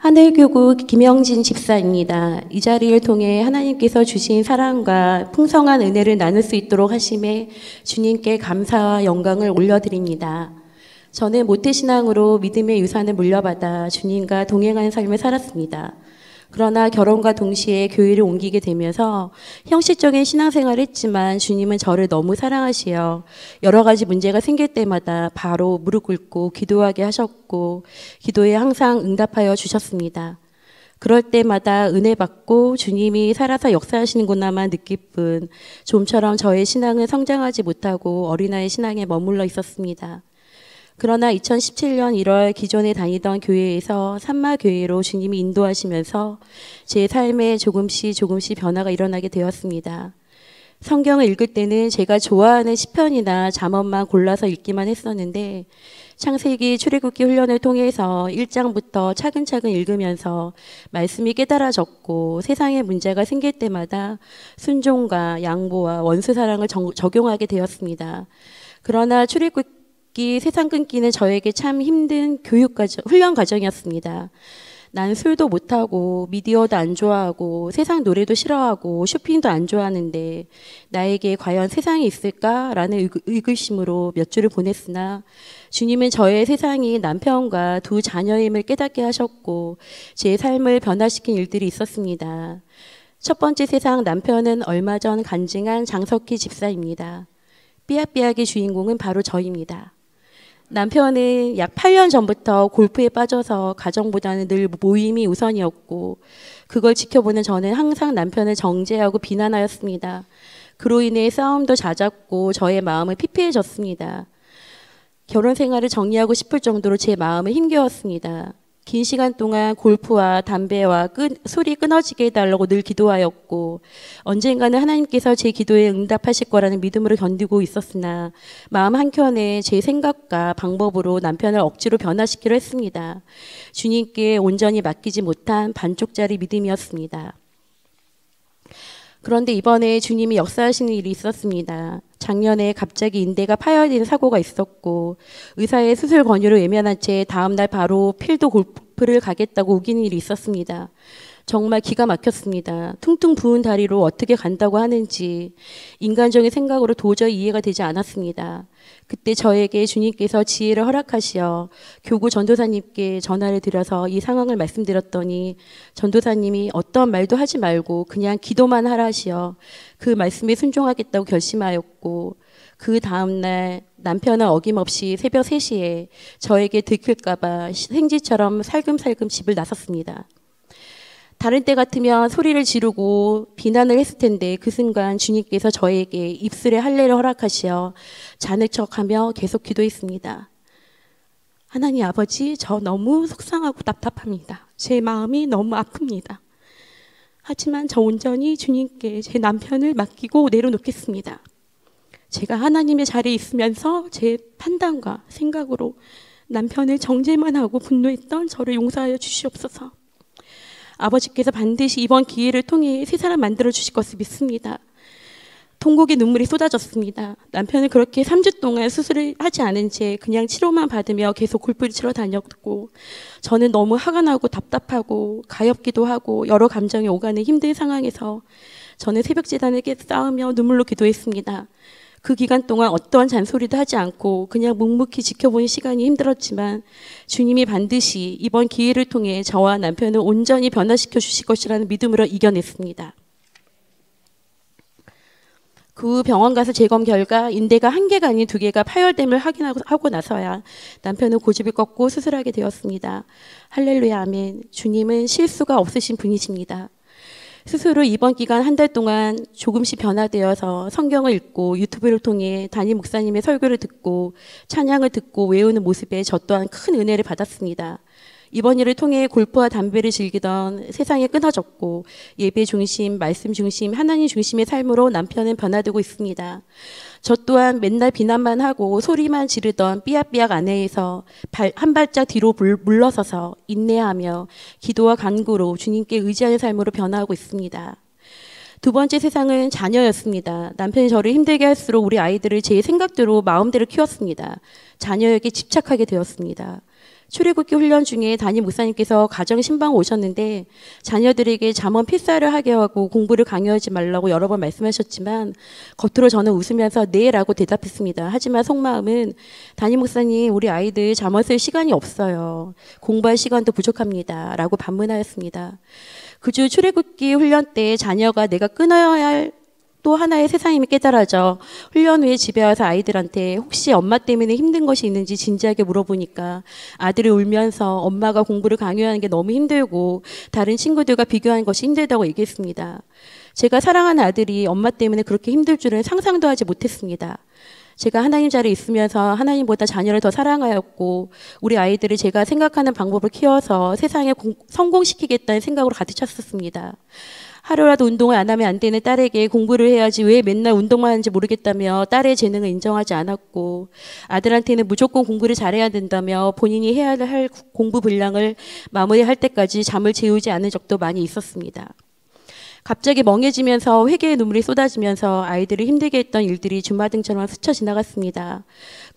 하늘교구 김영진 집사입니다. 이 자리를 통해 하나님께서 주신 사랑과 풍성한 은혜를 나눌 수 있도록 하심에 주님께 감사와 영광을 올려드립니다. 저는 모태신앙으로 믿음의 유산을 물려받아 주님과 동행하는 삶을 살았습니다. 그러나 결혼과 동시에 교회를 옮기게 되면서 형식적인 신앙생활을 했지만 주님은 저를 너무 사랑하시어 여러 가지 문제가 생길 때마다 바로 무릎 꿇고 기도하게 하셨고 기도에 항상 응답하여 주셨습니다. 그럴 때마다 은혜 받고 주님이 살아서 역사하시는구나만 느낄 뿐 좀처럼 저의 신앙은 성장하지 못하고 어린아이 신앙에 머물러 있었습니다. 그러나 2017년 1월 기존에 다니던 교회에서 산마교회로 주님이 인도하시면서 제 삶에 조금씩 변화가 일어나게 되었습니다. 성경을 읽을 때는 제가 좋아하는 시편이나 잠언만 골라서 읽기만 했었는데 창세기 출애굽기 훈련을 통해서 1장부터 차근차근 읽으면서 말씀이 깨달아졌고 세상에 문제가 생길 때마다 순종과 양보와 원수 사랑을 적용하게 되었습니다. 그러나 출애굽기 세상 끊기는 저에게 참 힘든 훈련 과정이었습니다. 난 술도 못하고 미디어도 안 좋아하고 세상 노래도 싫어하고 쇼핑도 안 좋아하는데 나에게 과연 세상이 있을까라는 의구심으로 몇 주를 보냈으나 주님은 저의 세상이 남편과 두 자녀임을 깨닫게 하셨고 제 삶을 변화시킨 일들이 있었습니다. 첫 번째 세상 남편은 얼마 전 간증한 장석희 집사입니다. 삐약삐약의 주인공은 바로 저입니다. 남편은 약 8년 전부터 골프에 빠져서 가정보다는 늘 모임이 우선이었고 그걸 지켜보는 저는 항상 남편을 정죄하고 비난하였습니다. 그로 인해 싸움도 잦았고 저의 마음은 피폐해졌습니다. 결혼 생활을 정리하고 싶을 정도로 제 마음은 힘겨웠습니다. 긴 시간 동안 골프와 담배와 술이 끊어지게 해달라고 늘 기도하였고 언젠가는 하나님께서 제 기도에 응답하실 거라는 믿음으로 견디고 있었으나 마음 한켠에 제 생각과 방법으로 남편을 억지로 변화시키려 했습니다. 주님께 온전히 맡기지 못한 반쪽짜리 믿음이었습니다. 그런데 이번에 주님이 역사하시는 일이 있었습니다. 작년에 갑자기 인대가 파열되는 사고가 있었고 의사의 수술 권유를 외면한 채 다음날 바로 필드 골프를 가겠다고 우기는 일이 있었습니다. 정말 기가 막혔습니다. 퉁퉁 부은 다리로 어떻게 간다고 하는지 인간적인 생각으로 도저히 이해가 되지 않았습니다. 그때 저에게 주님께서 지혜를 허락하시어 교구 전도사님께 전화를 드려서 이 상황을 말씀드렸더니 전도사님이 어떤 말도 하지 말고 그냥 기도만 하라 하시어 그 말씀에 순종하겠다고 결심하였고 그 다음날 남편은 어김없이 새벽 3시에 저에게 들킬까봐 생쥐처럼 살금살금 집을 나섰습니다. 다른 때 같으면 소리를 지르고 비난을 했을 텐데 그 순간 주님께서 저에게 입술에 할례를 허락하시어 자는 척하며 계속 기도했습니다. 하나님 아버지, 저 너무 속상하고 답답합니다. 제 마음이 너무 아픕니다. 하지만 저 온전히 주님께 제 남편을 맡기고 내려놓겠습니다. 제가 하나님의 자리에 있으면서 제 판단과 생각으로 남편을 정죄만 하고 분노했던 저를 용서하여 주시옵소서. 아버지께서 반드시 이번 기회를 통해 새 사람 만들어 주실 것을 믿습니다. 통곡의 눈물이 쏟아졌습니다. 남편은 그렇게 3주 동안 수술을 하지 않은 채 그냥 치료만 받으며 계속 골프를 치러 다녔고 저는 너무 화가 나고 답답하고 가엾기도 하고 여러 감정이 오가는 힘든 상황에서 저는 새벽제단을 쌓으며 눈물로 기도했습니다. 그 기간 동안 어떠한 잔소리도 하지 않고 그냥 묵묵히 지켜보는 시간이 힘들었지만 주님이 반드시 이번 기회를 통해 저와 남편을 온전히 변화시켜 주실 것이라는 믿음으로 이겨냈습니다. 그 병원 가서 재검 결과 인대가 1개가 아닌 2개가 파열됨을 확인하고 나서야 남편은 고집을 꺾고 수술하게 되었습니다. 할렐루야 아멘. 주님은 실수가 없으신 분이십니다. 스스로 이번 기간 1달 동안 조금씩 변화되어서 성경을 읽고 유튜브를 통해 담임 목사님의 설교를 듣고 찬양을 듣고 외우는 모습에 저 또한 큰 은혜를 받았습니다. 이번 일을 통해 골프와 담배를 즐기던 세상에 끊어졌고 예배 중심, 말씀 중심, 하나님 중심의 삶으로 남편은 변화되고 있습니다. 저 또한 맨날 비난만 하고 소리만 지르던 삐약삐약 아내에서 한 발짝 뒤로 물러서서 인내하며 기도와 간구로 주님께 의지하는 삶으로 변화하고 있습니다. 두 번째 세상은 자녀였습니다. 남편이 저를 힘들게 할수록 우리 아이들을 제 생각대로 마음대로 키웠습니다. 자녀에게 집착하게 되었습니다. 출애굽기 훈련 중에 담임 목사님께서 가정 신방 오셨는데 자녀들에게 잠언 필사를 하게 하고 공부를 강요하지 말라고 여러 번 말씀하셨지만 겉으로 저는 웃으면서 네라고 대답했습니다. 하지만 속마음은 담임 목사님, 우리 아이들 잠언 쓸 시간이 없어요. 공부할 시간도 부족합니다. 라고 반문하였습니다. 그 주 출애굽기 훈련 때 자녀가 내가 끊어야 할 또 하나의 세상임이 깨달아져 훈련 후에 집에 와서 아이들한테 혹시 엄마 때문에 힘든 것이 있는지 진지하게 물어보니까 아들이 울면서 엄마가 공부를 강요하는 게 너무 힘들고 다른 친구들과 비교하는 것이 힘들다고 얘기했습니다. 제가 사랑하는 아들이 엄마 때문에 그렇게 힘들 줄은 상상도 하지 못했습니다. 제가 하나님 자리에 있으면서 하나님보다 자녀를 더 사랑하였고 우리 아이들을 제가 생각하는 방법을 키워서 세상에 성공시키겠다는 생각으로 가득 찼었습니다. 하루라도 운동을 안 하면 안 되는 딸에게 공부를 해야지 왜 맨날 운동만 하는지 모르겠다며 딸의 재능을 인정하지 않았고 아들한테는 무조건 공부를 잘해야 된다며 본인이 해야 할 공부 분량을 마무리할 때까지 잠을 재우지 않은 적도 많이 있었습니다. 갑자기 멍해지면서 회개의 눈물이 쏟아지면서 아이들을 힘들게 했던 일들이 주마등처럼 스쳐 지나갔습니다.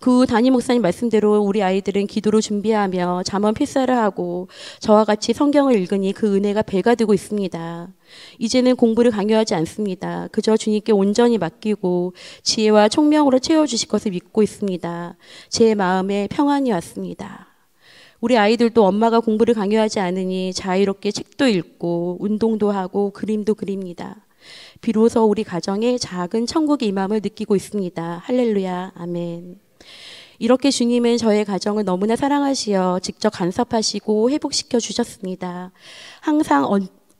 그 후 담임 목사님 말씀대로 우리 아이들은 기도로 준비하며 잠언 필사를 하고 저와 같이 성경을 읽으니 그 은혜가 배가 되고 있습니다. 이제는 공부를 강요하지 않습니다. 그저 주님께 온전히 맡기고 지혜와 총명으로 채워주실 것을 믿고 있습니다. 제 마음에 평안이 왔습니다. 우리 아이들도 엄마가 공부를 강요하지 않으니 자유롭게 책도 읽고 운동도 하고 그림도 그립니다. 비로소 우리 가정에 작은 천국의 임함을 느끼고 있습니다. 할렐루야, 아멘. 이렇게 주님은 저의 가정을 너무나 사랑하시어 직접 간섭하시고 회복시켜 주셨습니다. 항상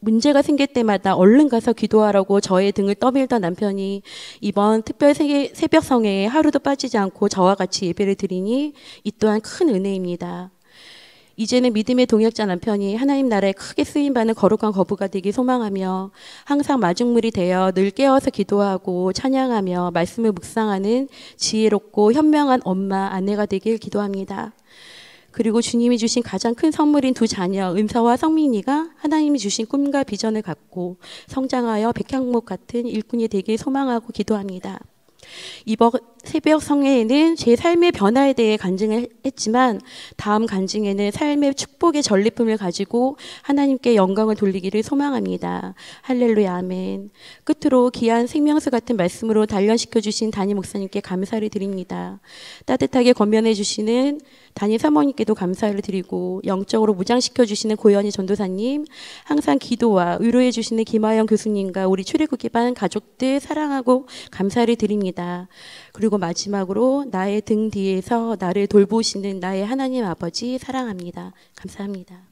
문제가 생길 때마다 얼른 가서 기도하라고 저의 등을 떠밀던 남편이 이번 특별 새벽 성회에 하루도 빠지지 않고 저와 같이 예배를 드리니 이 또한 큰 은혜입니다. 이제는 믿음의 동역자 남편이 하나님 나라에 크게 쓰임받는 거룩한 거부가 되기 소망하며 항상 마중물이 되어 늘 깨어서 기도하고 찬양하며 말씀을 묵상하는 지혜롭고 현명한 엄마, 아내가 되길 기도합니다. 그리고 주님이 주신 가장 큰 선물인 두 자녀 은서와 성민이가 하나님이 주신 꿈과 비전을 갖고 성장하여 백향목 같은 일꾼이 되길 소망하고 기도합니다. 이번 새벽 성회에는 제 삶의 변화에 대해 간증을 했지만 다음 간증에는 삶의 축복의 전리품을 가지고 하나님께 영광을 돌리기를 소망합니다. 할렐루야, 아멘. 끝으로 귀한 생명수 같은 말씀으로 단련시켜 주신 담임 목사님께 감사를 드립니다. 따뜻하게 권면해 주시는 담임 사모님께도 감사를 드리고 영적으로 무장시켜 주시는 고현희 전도사님, 항상 기도와 위로해 주시는 김하영 교수님과 우리 출애굽기 반 가족들 사랑하고 감사를 드립니다. 그리고 마지막으로 나의 등 뒤에서 나를 돌보시는 나의 하나님 아버지 사랑합니다. 감사합니다.